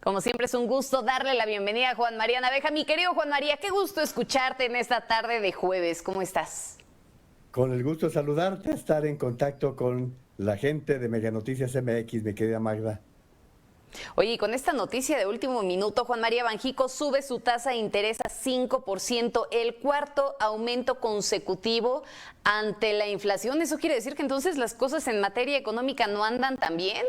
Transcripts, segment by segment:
Como siempre es un gusto darle la bienvenida a Juan María Naveja. Mi querido Juan María, qué gusto escucharte en esta tarde de jueves. ¿Cómo estás? Con el gusto de saludarte, estar en contacto con la gente de Mega Noticias MX, mi querida Magda. Oye, y con esta noticia de último minuto, Juan María Banjico sube su tasa de interés a 5%, el cuarto aumento consecutivo ante la inflación. ¿Eso quiere decir que entonces las cosas en materia económica no andan tan bien?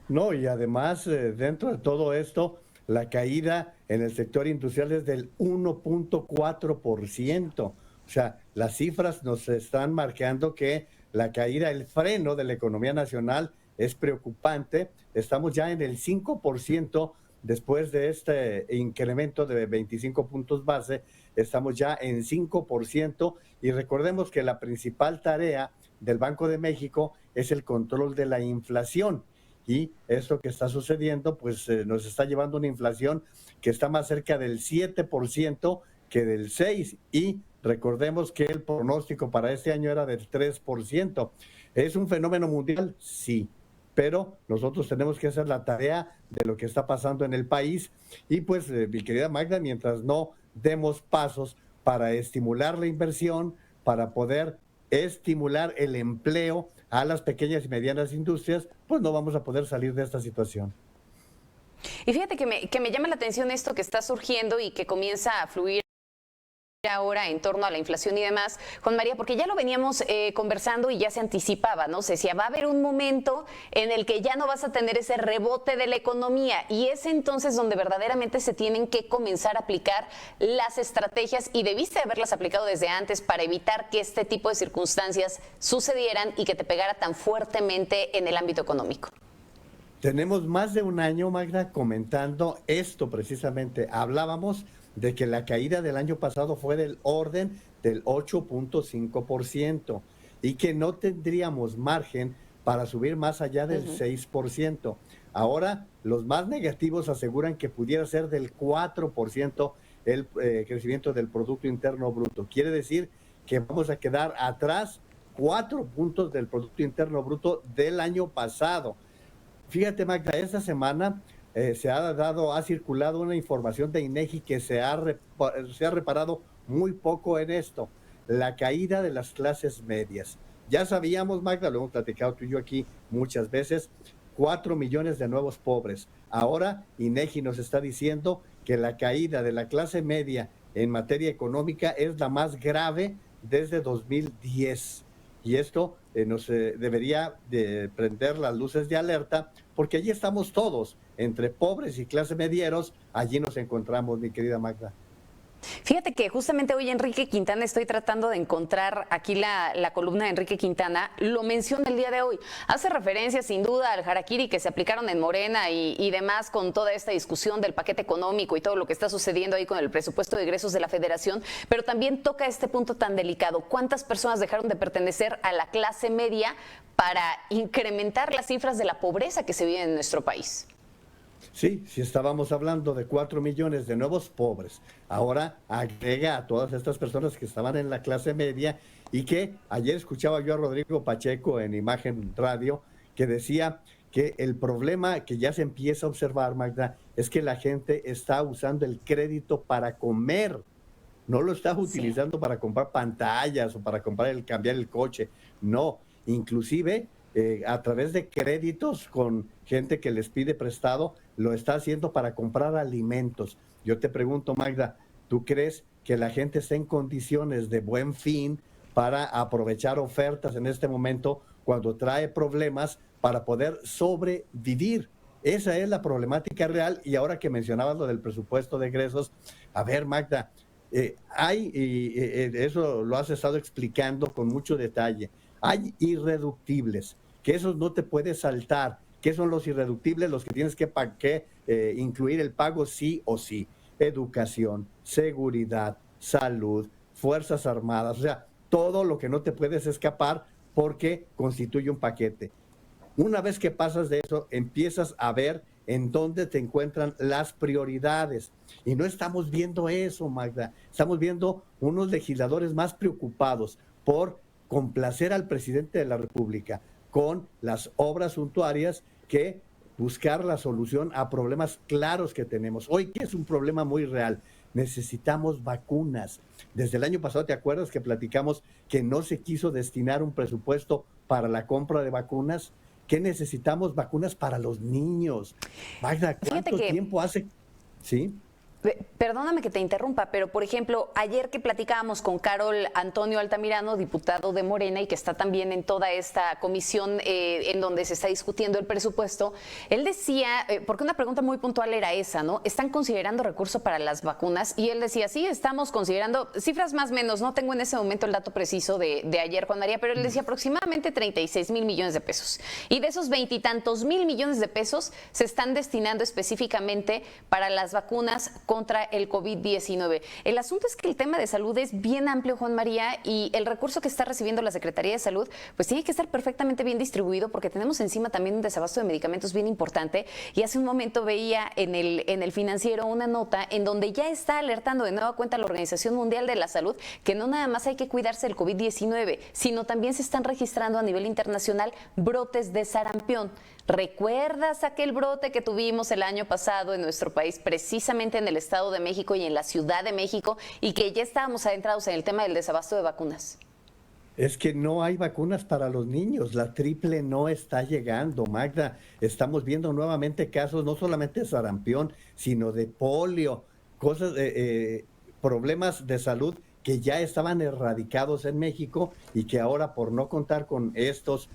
No, y además, dentro de todo esto, la caída en el sector industrial es del 1.4%. O sea, las cifras nos están marcando que la caída, el freno de la economía nacional es preocupante. Estamos ya en el 5% después de este incremento de 25 puntos base. Estamos ya en 5% y recordemos que la principal tarea del Banco de México es el control de la inflación. Y esto que está sucediendo, pues nos está llevando a una inflación que está más cerca del 7% que del 6%. Y recordemos que el pronóstico para este año era del 3%. ¿Es un fenómeno mundial? Sí. Pero nosotros tenemos que hacer la tarea de lo que está pasando en el país. Y pues, mi querida Magda, mientras no demos pasos para estimular la inversión, para poder estimular el empleo a las pequeñas y medianas industrias, pues no vamos a poder salir de esta situación. Y fíjate que me llama la atención esto que está surgiendo y que comienza a fluir ahora en torno a la inflación y demás, Juan María, porque ya lo veníamos conversando y ya se anticipaba, ¿no? Se decía, va a haber un momento en el que ya no vas a tener ese rebote de la economía y es entonces donde verdaderamente se tienen que comenzar a aplicar las estrategias y debiste haberlas aplicado desde antes para evitar que este tipo de circunstancias sucedieran y que te pegara tan fuertemente en el ámbito económico. Tenemos más de un año, Magda, comentando esto precisamente. Hablábamos de que la caída del año pasado fue del orden del 8.5% y que no tendríamos margen para subir más allá del 6%. Ahora, los más negativos aseguran que pudiera ser del 4% el crecimiento del Producto Interno Bruto. Quiere decir que vamos a quedar atrás 4 puntos del Producto Interno Bruto del año pasado. Fíjate, Magda, esta semana ha circulado una información de INEGI que se ha reparado muy poco en esto, la caída de las clases medias. Ya sabíamos, Magda, lo hemos platicado tú y yo aquí muchas veces, 4 millones de nuevos pobres. Ahora INEGI nos está diciendo que la caída de la clase media en materia económica es la más grave desde 2010. Y esto nos debería de prender las luces de alerta, porque allí estamos todos, entre pobres y clase medieros, allí nos encontramos, mi querida Magda. Fíjate que justamente hoy Enrique Quintana, estoy tratando de encontrar aquí la columna de Enrique Quintana, lo menciona el día de hoy. Hace referencia sin duda al harakiri que se aplicaron en Morena y demás con toda esta discusión del paquete económico y todo lo que está sucediendo ahí con el presupuesto de egresos de la Federación, pero también toca este punto tan delicado. ¿Cuántas personas dejaron de pertenecer a la clase media para incrementar las cifras de la pobreza que se vive en nuestro país? Sí, si estábamos hablando de 4 millones de nuevos pobres, ahora agrega a todas estas personas que estaban en la clase media y que ayer escuchaba yo a Rodrigo Pacheco en Imagen Radio que decía que el problema que ya se empieza a observar, Magda, es que la gente está usando el crédito para comer, no lo está utilizando para comprar pantallas o para cambiar el coche, no, inclusive a través de créditos con gente que les pide prestado, lo está haciendo para comprar alimentos. Yo te pregunto, Magda, ¿tú crees que la gente está en condiciones de buen fin para aprovechar ofertas en este momento cuando trae problemas para poder sobrevivir? Esa es la problemática real. Y ahora que mencionabas lo del presupuesto de egresos, a ver, Magda, eso lo has estado explicando con mucho detalle, hay irreductibles, que esos no te puedes saltar. ¿Qué son los irreductibles? Los que tienes que incluir el pago sí o sí. Educación, seguridad, salud, Fuerzas Armadas, o sea, todo lo que no te puedes escapar porque constituye un paquete. Una vez que pasas de eso, empiezas a ver en dónde te encuentran las prioridades. Y no estamos viendo eso, Magda. Estamos viendo unos legisladores más preocupados por complacer al presidente de la República con las obras suntuarias que buscar la solución a problemas claros que tenemos. Hoy, que es un problema muy real, necesitamos vacunas. Desde el año pasado, ¿te acuerdas que platicamos que no se quiso destinar un presupuesto para la compra de vacunas? ¿Qué necesitamos? Vacunas para los niños. Magda, ¿cuánto tiempo hace? ¿Sí? Perdóname que te interrumpa, pero por ejemplo, ayer que platicábamos con Carol Antonio Altamirano, diputado de Morena y que está también en toda esta comisión en donde se está discutiendo el presupuesto, él decía, porque una pregunta muy puntual era esa, ¿no? ¿Están considerando recursos para las vacunas? Y él decía, sí, estamos considerando, cifras más o menos, no tengo en ese momento el dato preciso de ayer, Juan María, pero él decía aproximadamente 36,000 millones de pesos. Y de esos 20 y tantos mil millones de pesos se están destinando específicamente para las vacunas contra el COVID-19. El asunto es que el tema de salud es bien amplio, Juan María, y el recurso que está recibiendo la Secretaría de Salud pues tiene que estar perfectamente bien distribuido porque tenemos encima también un desabasto de medicamentos bien importante. Y hace un momento veía en el Financiero una nota en donde ya está alertando de nueva cuenta la Organización Mundial de la Salud que no nada más hay que cuidarse del COVID-19, sino también se están registrando a nivel internacional brotes de sarampión. ¿Recuerdas aquel brote que tuvimos el año pasado en nuestro país, precisamente en el Estado de México y en la Ciudad de México, y que ya estábamos adentrados en el tema del desabasto de vacunas? Es que no hay vacunas para los niños, la triple no está llegando, Magda. Estamos viendo nuevamente casos no solamente de sarampión, sino de polio, cosas, problemas de salud que ya estaban erradicados en México y que ahora por no contar con estas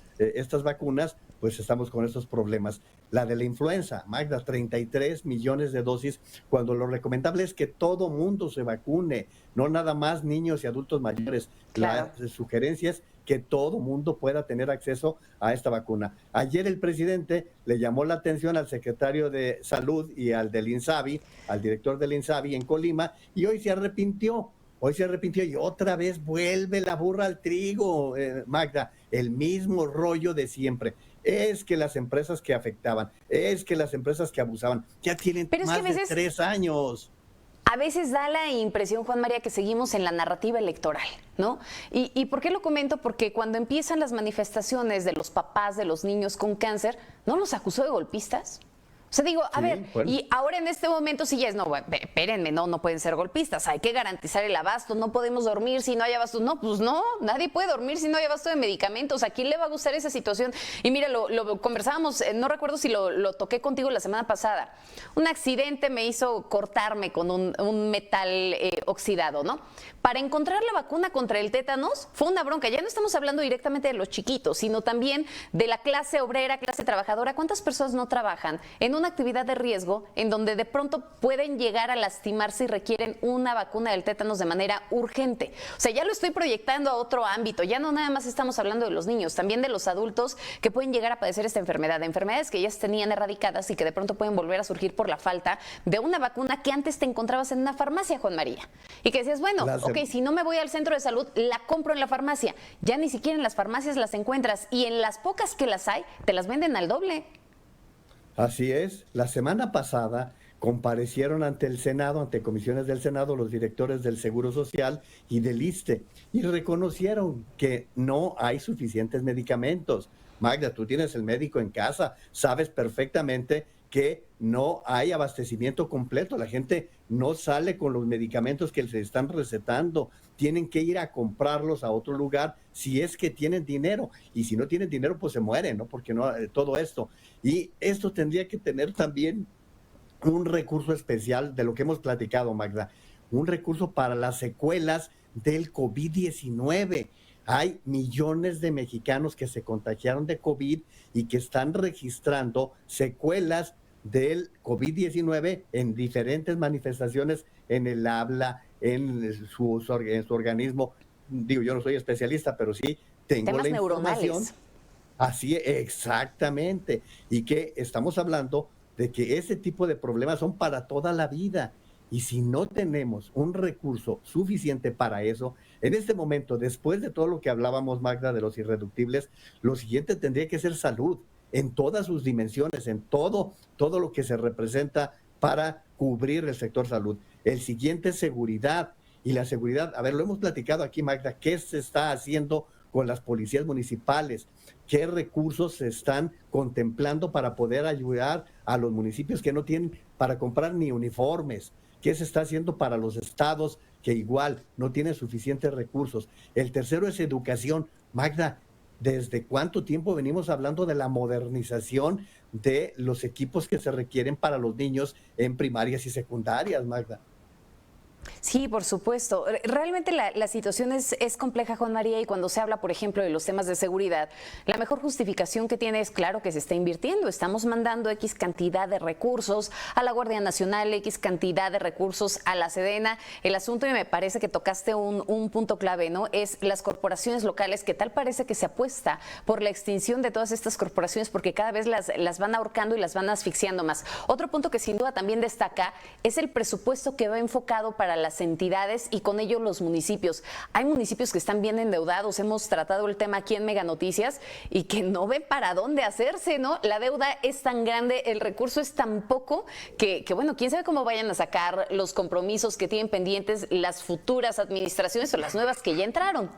vacunas, pues estamos con estos problemas. La de la influenza, Magda, 33 millones de dosis, cuando lo recomendable es que todo mundo se vacune, no nada más niños y adultos mayores. Claro. La sugerencia es que todo mundo pueda tener acceso a esta vacuna. Ayer el presidente le llamó la atención al secretario de Salud y al del INSABI, al director del INSABI en Colima, y hoy se arrepintió. Hoy se arrepintió y otra vez vuelve la burra al trigo, Magda, el mismo rollo de siempre. Es que las empresas que afectaban, es que las empresas que abusaban, ya tienen más de 3 años. A veces da la impresión, Juan María, que seguimos en la narrativa electoral, ¿no? ¿Y por qué lo comento? Porque cuando empiezan las manifestaciones de los papás de los niños con cáncer, ¿no los acusó de golpistas? O sea, digo, a ver, bueno. Y ahora en este momento sí ya es, no, espérenme, no pueden ser golpistas, hay que garantizar el abasto, no podemos dormir si no hay abasto. No, pues no, nadie puede dormir si no hay abasto de medicamentos. ¿A quién le va a gustar esa situación? Y mira, lo conversábamos, no recuerdo si lo toqué contigo la semana pasada. Un accidente me hizo cortarme con un metal oxidado, ¿no? Para encontrar la vacuna contra el tétanos fue una bronca. Ya no estamos hablando directamente de los chiquitos, sino también de la clase obrera, clase trabajadora. ¿Cuántas personas no trabajan en una actividad de riesgo en donde de pronto pueden llegar a lastimarse y requieren una vacuna del tétanos de manera urgente? O sea, ya lo estoy proyectando a otro ámbito. Ya no nada más estamos hablando de los niños, también de los adultos que pueden llegar a padecer esta enfermedad, de enfermedades que ya se tenían erradicadas y que de pronto pueden volver a surgir por la falta de una vacuna que antes te encontrabas en una farmacia, Juan María. Y que decías, bueno, ok, si no me voy al centro de salud, la compro en la farmacia. Ya ni siquiera en las farmacias las encuentras y en las pocas que las hay, te las venden al doble. Así es. La semana pasada comparecieron ante el Senado, ante comisiones del Senado, los directores del Seguro Social y del ISSSTE y reconocieron que no hay suficientes medicamentos. Magda, tú tienes el médico en casa, sabes perfectamente que no hay abastecimiento completo. La gente no sale con los medicamentos que se están recetando. Tienen que ir a comprarlos a otro lugar si es que tienen dinero. Y si no tienen dinero, pues se mueren, ¿no? Porque no, todo esto. Y esto tendría que tener también un recurso especial de lo que hemos platicado, Magda. Un recurso para las secuelas del COVID-19. Hay millones de mexicanos que se contagiaron de COVID y que están registrando secuelas del COVID-19 en diferentes manifestaciones en el habla, en su organismo. Digo, yo no soy especialista, pero sí tengo temas la información. Neuronales. Así, exactamente. Y que estamos hablando de que ese tipo de problemas son para toda la vida. Y si no tenemos un recurso suficiente para eso, en este momento, después de todo lo que hablábamos, Magda, de los irreductibles, lo siguiente tendría que ser salud, en todas sus dimensiones, en todo lo que se representa para cubrir el sector salud. El siguiente es seguridad. Y la seguridad, a ver, lo hemos platicado aquí, Magda, ¿qué se está haciendo con las policías municipales? qué recursos se están contemplando para poder ayudar a los municipios que no tienen para comprar ni uniformes, qué se está haciendo para los estados que igual no tienen suficientes recursos. El tercero es educación. Magda, ¿desde cuánto tiempo venimos hablando de la modernización de los equipos que se requieren para los niños en primarias y secundarias, Magda? Sí, por supuesto. Realmente la situación es compleja, Juan María, y cuando se habla, por ejemplo, de los temas de seguridad, la mejor justificación que tiene es claro que se está invirtiendo. Estamos mandando X cantidad de recursos a la Guardia Nacional, X cantidad de recursos a la Sedena. El asunto, y me parece que tocaste un punto clave, ¿no? Es las corporaciones locales, que tal parece que se apuesta por la extinción de todas estas corporaciones porque cada vez las van ahorcando y las van asfixiando más. Otro punto que sin duda también destaca es el presupuesto que va enfocado para las entidades y con ello los municipios. Hay municipios que están bien endeudados, hemos tratado el tema aquí en Mega Noticias y que no ven para dónde hacerse, ¿no? La deuda es tan grande, el recurso es tan poco que bueno, quién sabe cómo vayan a sacar los compromisos que tienen pendientes las futuras administraciones o las nuevas que ya entraron.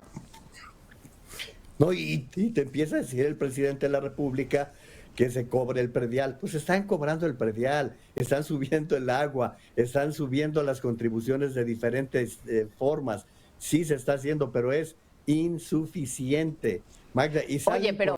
No, y te empieza a decir el presidente de la República que se cobre el predial. Pues están cobrando el predial, están subiendo el agua, están subiendo las contribuciones de diferentes formas. Sí se está haciendo, pero es insuficiente. Magda, y Oye, pero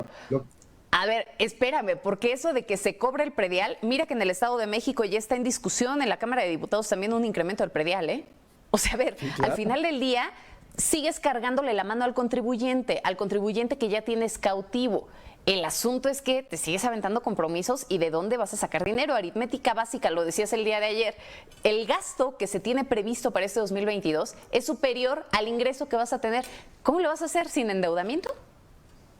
a ver, espérame, porque eso de que se cobre el predial, mira que en el Estado de México ya está en discusión, en la Cámara de Diputados también un incremento del predial, ¿eh? O sea, a ver, sí, claro. Al final del día sigues cargándole la mano al contribuyente que ya tienes cautivo. El asunto es que te sigues aventando compromisos y de dónde vas a sacar dinero. Aritmética básica, lo decías el día de ayer. El gasto que se tiene previsto para este 2022 es superior al ingreso que vas a tener. ¿Cómo lo vas a hacer sin endeudamiento?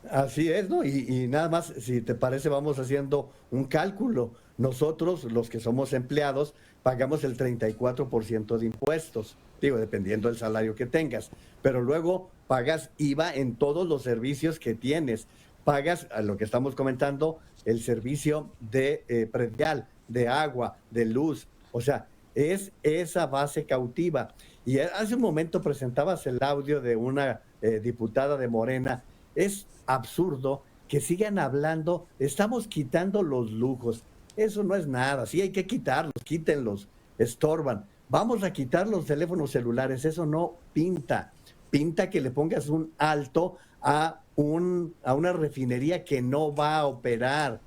Así es, ¿no? Y nada más, si te parece, vamos haciendo un cálculo. Nosotros, los que somos empleados, pagamos el 34% de impuestos, digo, dependiendo del salario que tengas, pero luego pagas IVA en todos los servicios que tienes. Pagas, a lo que estamos comentando, el servicio de predial, de agua, de luz. O sea, es esa base cautiva. Y hace un momento presentabas el audio de una diputada de Morena. Es absurdo que sigan hablando, estamos quitando los lujos. Eso no es nada, sí hay que quitarlos, quítenlos, estorban. Vamos a quitar los teléfonos celulares, eso no pinta. Pinta que le pongas un alto a una refinería que no va a operar.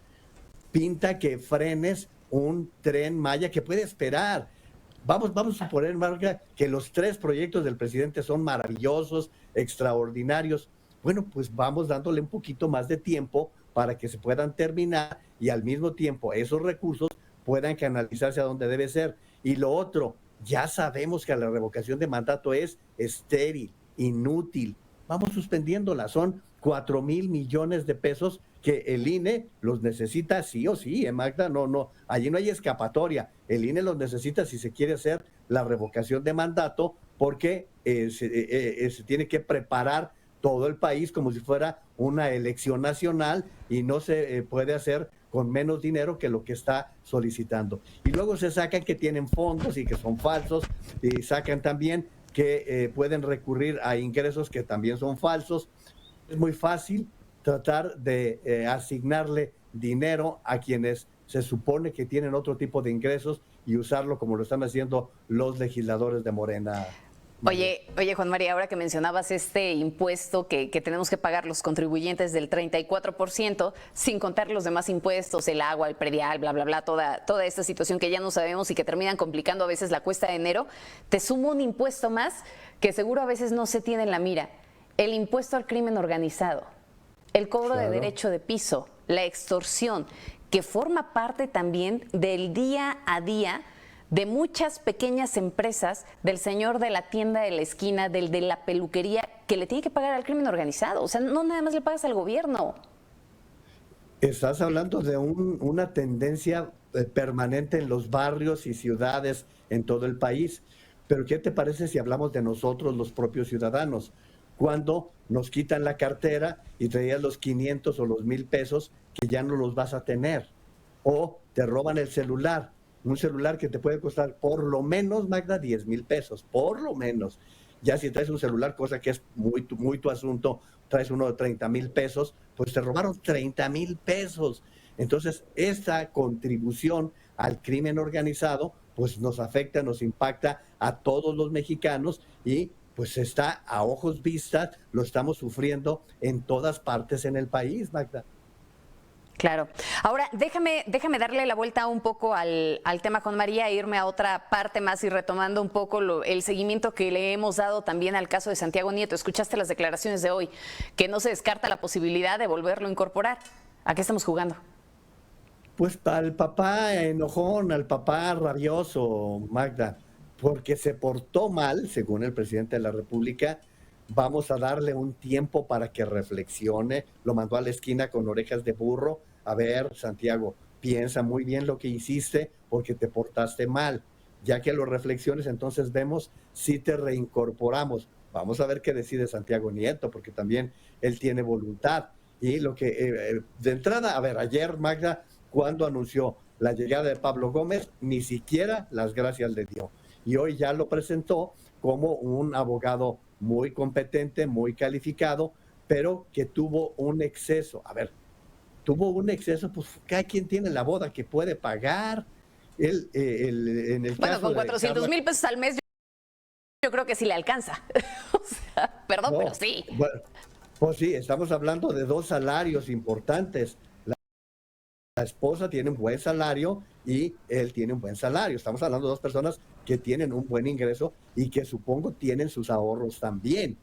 Pinta que frenes un Tren Maya que puede esperar. Vamos a suponer, Marga, que los 3 proyectos del presidente son maravillosos, extraordinarios. Bueno, pues vamos dándole un poquito más de tiempo para que se puedan terminar y al mismo tiempo esos recursos puedan canalizarse a donde debe ser. Y lo otro, ya sabemos que la revocación de mandato es estéril, inútil. Vamos suspendiéndola, son 4,000 millones de pesos que el INE los necesita sí o sí, Magda, no, allí no hay escapatoria. El INE los necesita si se quiere hacer la revocación de mandato porque se tiene que preparar todo el país como si fuera una elección nacional y no se puede hacer con menos dinero que lo que está solicitando. Y luego se sacan que tienen fondos y que son falsos, y sacan también que pueden recurrir a ingresos que también son falsos. Es muy fácil tratar de asignarle dinero a quienes se supone que tienen otro tipo de ingresos y usarlo como lo están haciendo los legisladores de Morena. Oye, Juan María, ahora que mencionabas este impuesto que tenemos que pagar los contribuyentes del 34%, sin contar los demás impuestos, el agua, el predial, bla, bla, bla, toda esta situación que ya no sabemos y que terminan complicando a veces la cuesta de enero, te sumo un impuesto más que seguro a veces no se tiene en la mira, el impuesto al crimen organizado, el cobro de derecho de piso, la extorsión, que forma parte también del día a día de muchas pequeñas empresas, del señor de la tienda de la esquina, del de la peluquería, que le tiene que pagar al crimen organizado. O sea, no nada más le pagas al gobierno. Estás hablando de una tendencia permanente en los barrios y ciudades en todo el país. Pero ¿qué te parece si hablamos de nosotros, los propios ciudadanos? Cuando nos quitan la cartera y traías los 500 o los 1,000 pesos que ya no los vas a tener. O te roban el celular. Un celular que te puede costar por lo menos, Magda, 10,000 pesos, por lo menos. Ya si traes un celular, cosa que es muy tu asunto, traes uno de 30,000 pesos, pues te robaron 30,000 pesos. Entonces, esta contribución al crimen organizado, pues nos afecta, nos impacta a todos los mexicanos y pues está a ojos vistas, lo estamos sufriendo en todas partes en el país, Magda. Claro. Ahora, déjame darle la vuelta un poco al tema, Juan María, e irme a otra parte más y retomando un poco el seguimiento que le hemos dado también al caso de Santiago Nieto. Escuchaste las declaraciones de hoy, que no se descarta la posibilidad de volverlo a incorporar. ¿A qué estamos jugando? Pues al papá enojón, al papá rabioso, Magda, porque se portó mal, según el presidente de la República. Vamos a darle un tiempo para que reflexione. Lo mandó a la esquina con orejas de burro. A ver, Santiago, piensa muy bien lo que hiciste porque te portaste mal. Ya que lo reflexiones, entonces vemos si te reincorporamos. Vamos a ver qué decide Santiago Nieto, porque también él tiene voluntad. Y lo que, de entrada, a ver, ayer Magda, cuando anunció la llegada de Pablo Gómez, ni siquiera las gracias le dio. Y hoy ya lo presentó como un abogado muy competente, muy calificado, pero que tuvo un exceso. A ver, tuvo un exceso, pues cada quien tiene la boda que puede pagar. En el Bueno, caso con de 400,000 pesos al mes yo creo que sí le alcanza. O sea, perdón, no, pero sí. bueno, pues sí, estamos hablando de dos salarios importantes. La esposa tiene un buen salario y él tiene un buen salario. Estamos hablando de dos personas que tienen un buen ingreso y que supongo tienen sus ahorros también.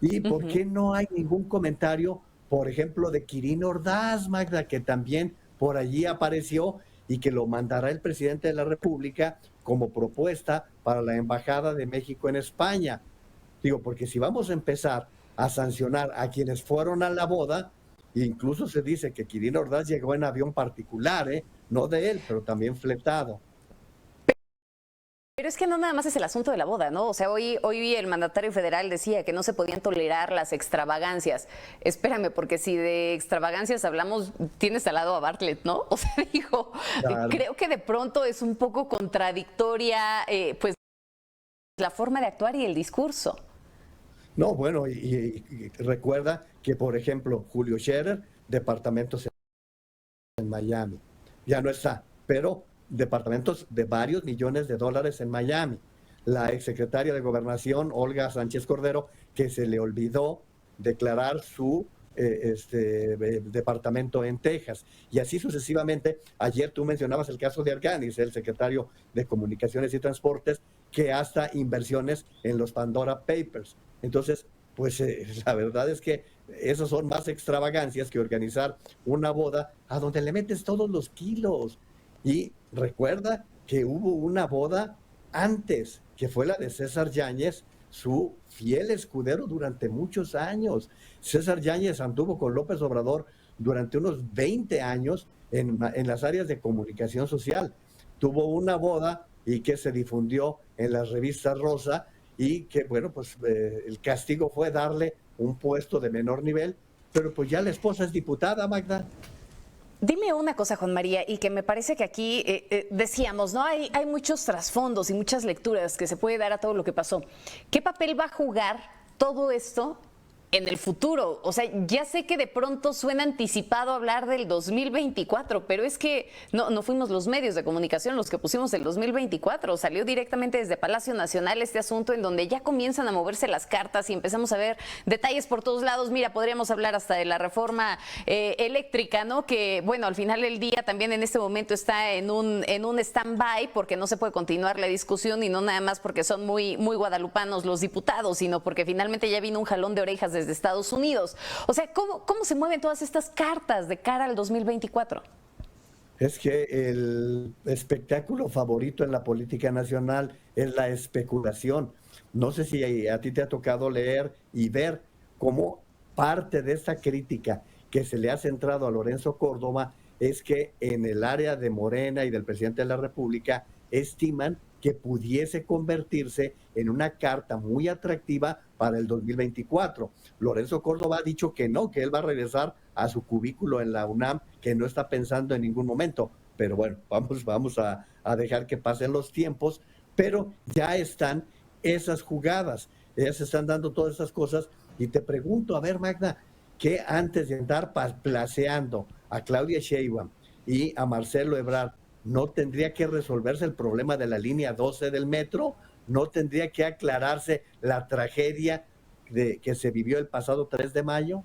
¿Y por qué no hay ningún comentario, por ejemplo, de Quirino Ordaz, Magda, que también por allí apareció y que lo mandará el presidente de la República como propuesta para la Embajada de México en España? Digo, porque si vamos a empezar a sancionar a quienes fueron a la boda, incluso se dice que Quirino Ordaz llegó en avión particular, ¿eh? No de él, pero también fletado. Pero es que no nada más es el asunto de la boda, ¿no? O sea, hoy el mandatario federal decía que no se podían tolerar las extravagancias. Espérame, porque si de extravagancias hablamos, tienes al lado a Bartlett, ¿no? O sea, dijo, Claro. creo que de pronto es un poco contradictoria, pues, la forma de actuar y el discurso. No, bueno, y recuerda que, por ejemplo, Julio Scherer, departamentos en Miami, ya no está, pero departamentos de varios millones de dólares en Miami. La exsecretaria de Gobernación, Olga Sánchez Cordero, que se le olvidó declarar su departamento en Texas. Y así sucesivamente. Ayer tú mencionabas el caso de Arganis, el secretario de Comunicaciones y Transportes, que hasta inversiones en los Pandora Papers. Entonces, pues la verdad es que esos son más extravagancias que organizar una boda a donde le metes todos los kilos. Y recuerda que hubo una boda antes, que fue la de César Yáñez, su fiel escudero durante muchos años. César Yáñez anduvo con López Obrador durante unos 20 años en las áreas de comunicación social. Tuvo una boda y que se difundió en las revistas Rosa y que, bueno, pues el castigo fue darle un puesto de menor nivel, pero pues ya la esposa es diputada, Magda. Dime una cosa, Juan María, y que me parece que aquí decíamos, ¿no? Hay muchos trasfondos y muchas lecturas que se puede dar a todo lo que pasó. ¿Qué papel va a jugar todo esto en el futuro? O sea, ya sé que de pronto suena anticipado hablar del 2024, pero es que no fuimos los medios de comunicación los que pusimos el 2024. Salió directamente desde Palacio Nacional este asunto en donde ya comienzan a moverse las cartas y empezamos a ver detalles por todos lados. Mira, podríamos hablar hasta de la reforma eléctrica, ¿no? Que, bueno, al final del día también en este momento está en un stand-by porque no se puede continuar la discusión y no nada más porque son muy guadalupanos los diputados, sino porque finalmente ya vino un jalón de orejas desde Estados Unidos. O sea, ¿cómo se mueven todas estas cartas de cara al 2024? Es que el espectáculo favorito en la política nacional es la especulación. No sé si a ti te ha tocado leer y ver cómo parte de esta crítica que se le ha centrado a Lorenzo Córdoba es que en el área de Morena y del presidente de la República estiman que pudiese convertirse en una carta muy atractiva para el 2024. Lorenzo Córdoba ha dicho que no, que él va a regresar a su cubículo en la UNAM, que no está pensando en ningún momento. Pero bueno, vamos a dejar que pasen los tiempos, pero ya están esas jugadas. ellas se están dando todas esas cosas. Y te pregunto, a ver, Magda, ¿qué antes de andar placeando a Claudia Sheinbaum y a Marcelo Ebrard, no tendría que resolverse el problema de la línea 12 del metro? ¿No tendría que aclararse la tragedia que se vivió el pasado 3 de mayo?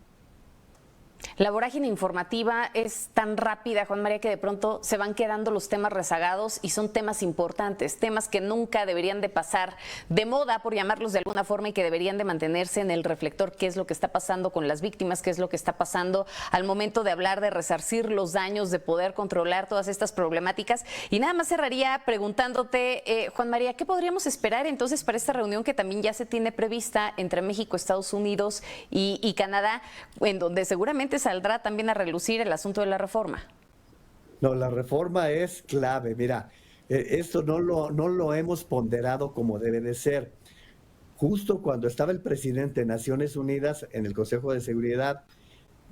La vorágine informativa es tan rápida, Juan María, que de pronto se van quedando los temas rezagados y son temas importantes, temas que nunca deberían de pasar de moda, por llamarlos de alguna forma, y que deberían de mantenerse en el reflector. ¿Qué es lo que está pasando con las víctimas? ¿Qué es lo que está pasando al momento de hablar de resarcir los daños, de poder controlar todas estas problemáticas? Y nada más cerraría preguntándote, Juan María, ¿qué podríamos esperar entonces para esta reunión que también ya se tiene prevista entre México, Estados Unidos y Canadá, en donde seguramente saldrá también a relucir el asunto de la reforma? No, la reforma es clave. Mira, esto no lo hemos ponderado como debe de ser. Justo cuando estaba el presidente de Naciones Unidas en el Consejo de Seguridad,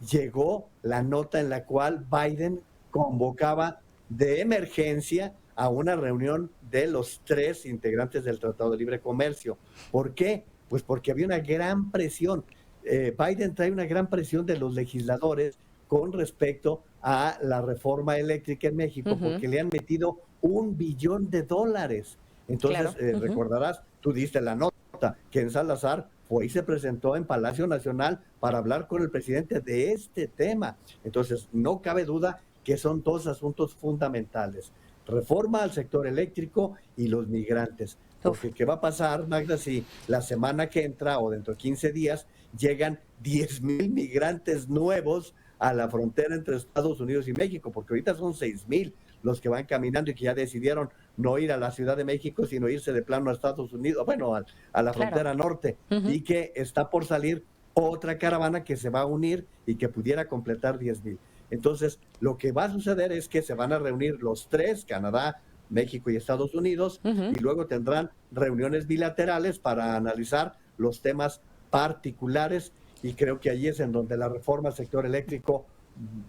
llegó la nota en la cual Biden convocaba de emergencia a una reunión de los 3 integrantes del Tratado de Libre Comercio. ¿Por qué? Pues porque había una gran presión. Biden trae una gran presión de los legisladores con respecto a la reforma eléctrica en México, porque le han metido $1 billón. Entonces, Claro. recordarás, tú diste la nota, que en Salazar fue y se presentó en Palacio Nacional para hablar con el presidente de este tema. Entonces, no cabe duda que son dos asuntos fundamentales: reforma al sector eléctrico y los migrantes. Porque ¿qué va a pasar, Magda, si la semana que entra o dentro de 15 días llegan 10,000 migrantes nuevos a la frontera entre Estados Unidos y México? Porque ahorita son 6,000 los que van caminando y que ya decidieron no ir a la Ciudad de México, sino irse de plano a Estados Unidos, bueno, a la frontera norte, y que está por salir otra caravana que se va a unir y que pudiera completar 10,000. Entonces, lo que va a suceder es que se van a reunir los 3, Canadá, México y Estados Unidos, y luego tendrán reuniones bilaterales para analizar los temas particulares, y creo que allí es en donde la reforma al sector eléctrico,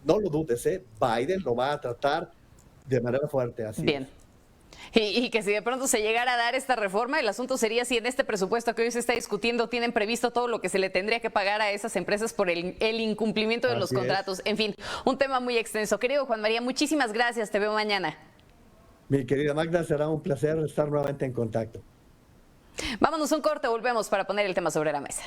no lo dudes, Biden lo va a tratar de manera fuerte. Así Bien. Y que si de pronto se llegara a dar esta reforma, el asunto sería si en este presupuesto que hoy se está discutiendo tienen previsto todo lo que se le tendría que pagar a esas empresas por el incumplimiento de los contratos. En fin, un tema muy extenso. Querido Juan María, muchísimas gracias. Te veo mañana. Mi querida Magda, será un placer estar nuevamente en contacto. Vámonos a un corte, volvemos para poner el tema sobre la mesa.